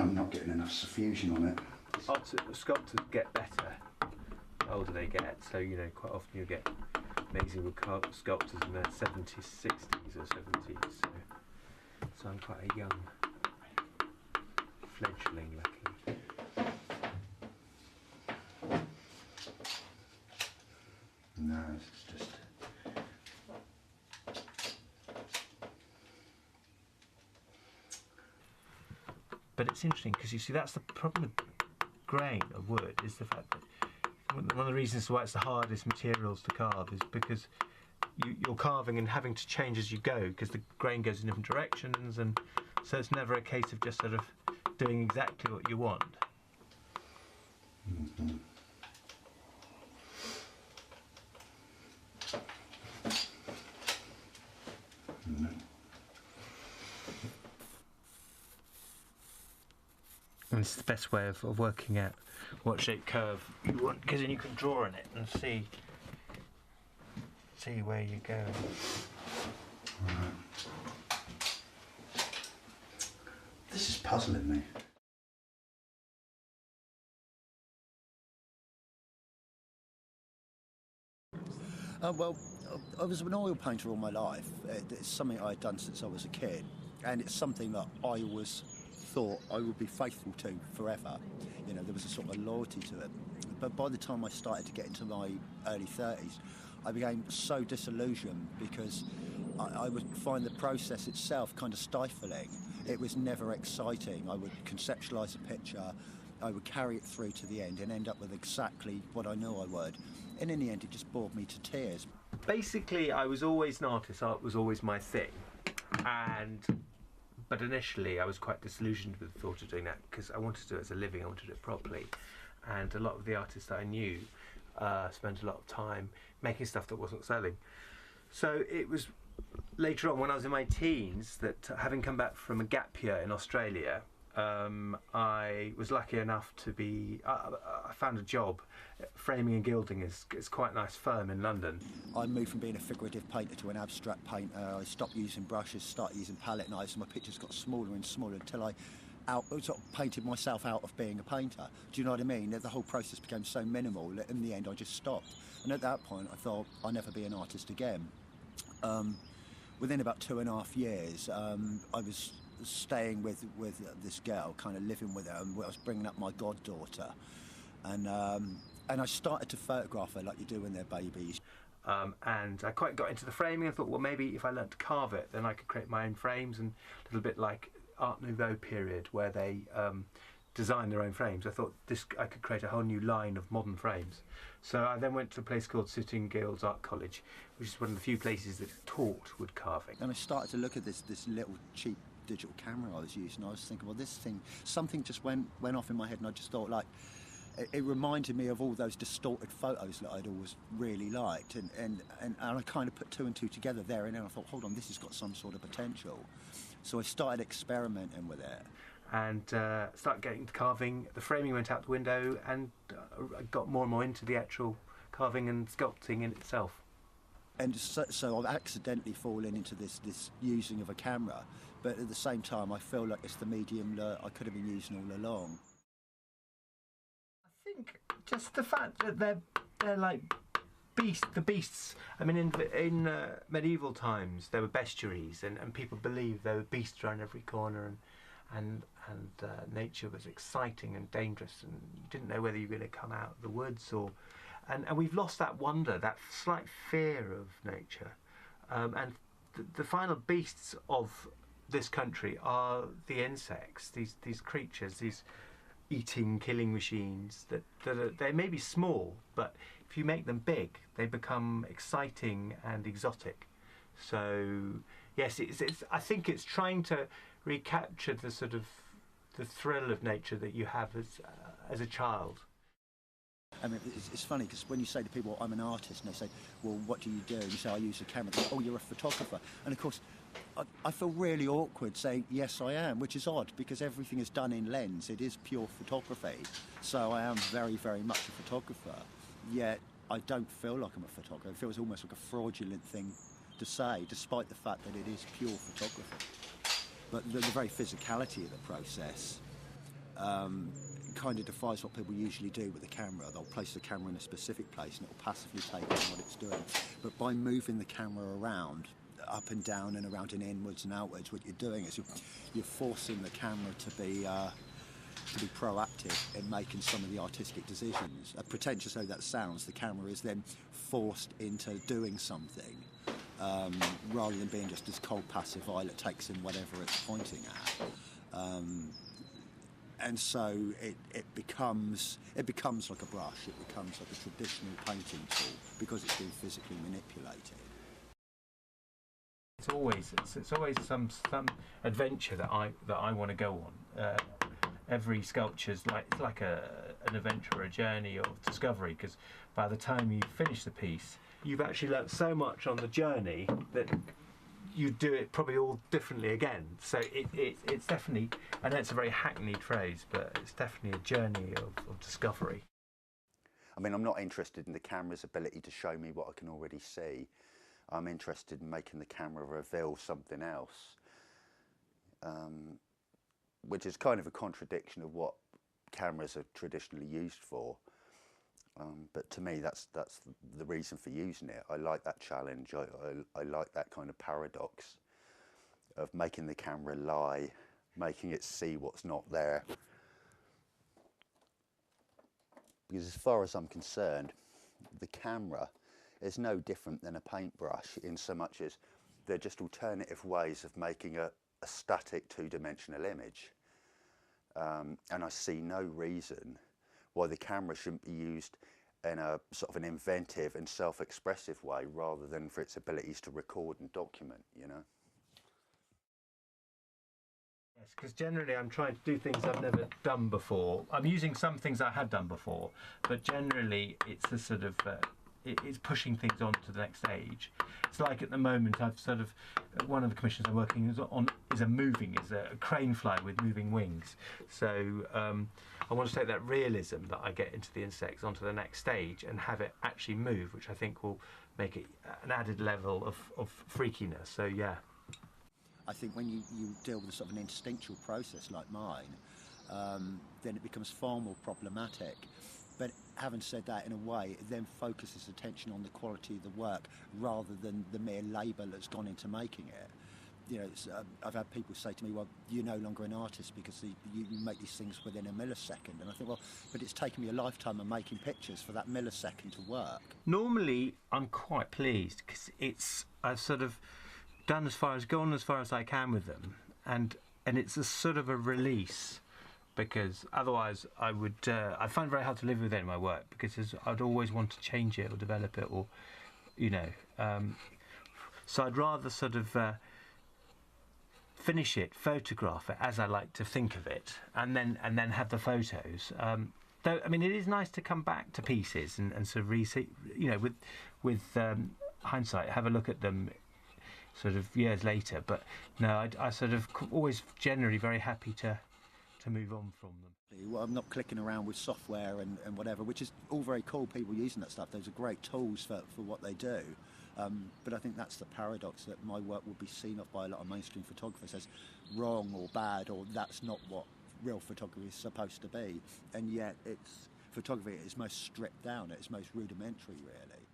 I'm not getting enough suffusion on it. Sculptors get better the older they get, so you know quite often you get amazing sculptors in their 70s, 60s or 70s. So I'm quite a young fledgling, luckily. No, it's just. But it's interesting because you see that's the problem with grain of wood, is the fact that one of the reasons why it's the hardest materials to carve is because you're carving and having to change as you go, because the grain goes in different directions, and so it's never a case of just sort of doing exactly what you want. Mm-hmm. Mm-hmm. And it's the best way of working out what shape curve you want, because then you can draw on it and see where you're going. Right. This is puzzling me. Well, I was an oil painter all my life. It's something I had done since I was a kid, and it's something that I always thought I would be faithful to forever. You know, there was a sort of loyalty to it. But by the time I started to get into my early 30s, I became so disillusioned because I would find the process itself kind of stifling. It was never exciting. I would conceptualise a picture, I would carry it through to the end and end up with exactly what I knew I would. And in the end, it just bored me to tears. Basically, I was always an artist. Art was always my thing. But initially, I was quite disillusioned with the thought of doing that because I wanted to do it as a living. I wanted to do it properly. And a lot of the artists that I knew spent a lot of time making stuff that wasn't selling. So it was later on, when I was in my teens, that having come back from a gap year in Australia, I was lucky enough to be. I found a job. Framing and Gilding is quite a nice firm in London. I moved from being a figurative painter to an abstract painter. I stopped using brushes, started using palette knives, and my pictures got smaller and smaller until I sort of painted myself out of being a painter. Do you know what I mean? The whole process became so minimal that in the end I just stopped. And at that point I thought I'll never be an artist again. Within about 2.5 years, I was staying with this girl, kind of living with her, and I was bringing up my goddaughter, and I started to photograph her like you do when they're babies. And I quite got into the framing. I thought, well, maybe if I learnt to carve it, then I could create my own frames, and a little bit like Art Nouveau period, where they design their own frames. I thought I could create a whole new line of modern frames. So I then went to a place called Sitting Guilds Art College, which is one of the few places that taught wood carving. And I started to look at this little cheap digital camera I was using. I was thinking, well, this thing, something just went off in my head, and I just thought, like, it reminded me of all those distorted photos that I'd always really liked, and I kind of put two and two together there, and then I thought, hold on, this has got some sort of potential. So I started experimenting with it. And started getting into carving. The framing went out the window, and I got more and more into the actual carving and sculpting in itself. And so I've accidentally fallen into this using of a camera, but at the same time I feel like it's the medium that I could have been using all along. I think just the fact that they're like the beasts. I mean, in medieval times there were bestiaries, and people believed there were beasts around every corner, and nature was exciting and dangerous, and you didn't know whether you were going to come out of the woods and we've lost that wonder, that slight fear of nature, and the final beasts of this country are the insects, these creatures, these eating, killing machines that they may be small, but if you make them big, they become exciting and exotic. So yes, it's I think it's trying to recapture the sort of the thrill of nature that you have as a child. I mean, it's funny because when you say to people, I'm an artist, and they say, well, what do you do? And you say, I use a camera. They say, oh, you're a photographer. And of course, I feel really awkward saying, yes, I am, which is odd because everything is done in lens. It is pure photography. So I am very, very much a photographer. Yet I don't feel like I'm a photographer. It feels almost like a fraudulent thing to say, despite the fact that it is pure photography. But the very physicality of the process kind of defies what people usually do with the camera. They'll place the camera in a specific place and it'll passively take in what it's doing. But by moving the camera around, up and down and around and inwards and outwards, what you're doing is you're forcing the camera to be proactive in making some of the artistic decisions. Pretentious though that sounds, the camera is then forced into doing something rather than being just this cold passive eye that takes in whatever it's pointing at. And so it becomes like a brush. It becomes like a traditional painting tool because it's being physically manipulated. It's always some adventure that I want to go on. Every sculpture's like an adventure, a journey of discovery, because by the time you finish the piece, you've actually learnt so much on the journey that you do it probably all differently again. So it's definitely, I know it's a very hackneyed phrase, but it's definitely a journey of discovery. I mean, I'm not interested in the camera's ability to show me what I can already see. I'm interested in making the camera reveal something else, which is kind of a contradiction of what cameras are traditionally used for. But to me, that's the reason for using it. I like that challenge. I like that kind of paradox of making the camera lie, making it see what's not there. Because as far as I'm concerned, the camera is no different than a paintbrush in so much as they're just alternative ways of making a static two-dimensional image. And I see no reason why the camera shouldn't be used in a sort of an inventive and self-expressive way rather than for its abilities to record and document, you know? Yes, because generally I'm trying to do things I've never done before. I'm using some things I had done before, but generally it's a sort of it's pushing things on to the next stage. It's like at the moment I've sort of, one of the commissions I'm working on is a crane fly with moving wings. So I want to take that realism that I get into the insects onto the next stage and have it actually move, which I think will make it an added level of freakiness. So yeah. I think when you deal with a sort of an instinctual process like mine, then it becomes far more problematic. But having said that, in a way, it then focuses attention on the quality of the work rather than the mere labour that's gone into making it. You know, I've had people say to me, well, you're no longer an artist because you make these things within a millisecond. And I think, well, but it's taken me a lifetime of making pictures for that millisecond to work. Normally, I'm quite pleased because I've sort of gone as far as I can with them. And it's a sort of a release. Because otherwise I find it very hard to live with any of my work because I'd always want to change it or develop it or, you know. So I'd rather sort of finish it, photograph it as I like to think of it, and then have the photos. Though I mean, it is nice to come back to pieces and sort of re-see, you know, with hindsight, have a look at them sort of years later. But no, I sort of always generally very happy to move on from them. Well, I'm not clicking around with software and whatever, which is all very cool, people using that stuff. Those are great tools for what they do. But I think that's the paradox, that my work will be seen off by a lot of mainstream photographers as wrong or bad, or that's not what real photography is supposed to be. And yet photography at its most stripped down, at its most rudimentary, really.